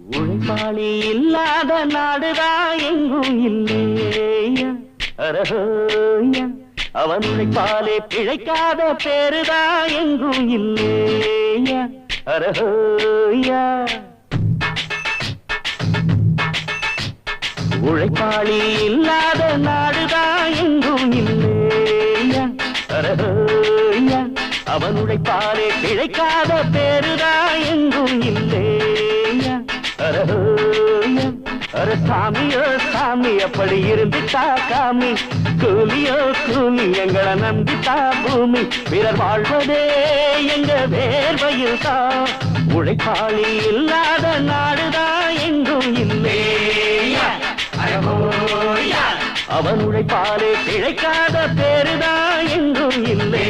உழைப்பாளி இல்லாத நாடுதான் எங்கும் இல்லையா அரஹோயா அவன் உழைப்பாலே பிழைக்காத பேருதான் எங்கும் இல்லையா அரஹோயா உழைப்பாளி இல்லாத நாடுதான் எங்கும் இல்லையா அரஹோயா அவன் உழைப்பாலே பிழைக்காத பேருதான் எங்கும் இல்லையா அரஹோயா அர சாமியோ சாமி அப்படி இருந்துட்டா காமி கூலியோ கூலி எங்களை நம்பித்தா பூமி பிறர் வாழ்வதே எங்க வேர்வையில் தான் உழைப்பாளி இல்லாத நாடுதான் எங்கும் இல்லையா அவன் உழைப்பாலே பிழைக்காத பேருதான் எங்கும் இல்லை.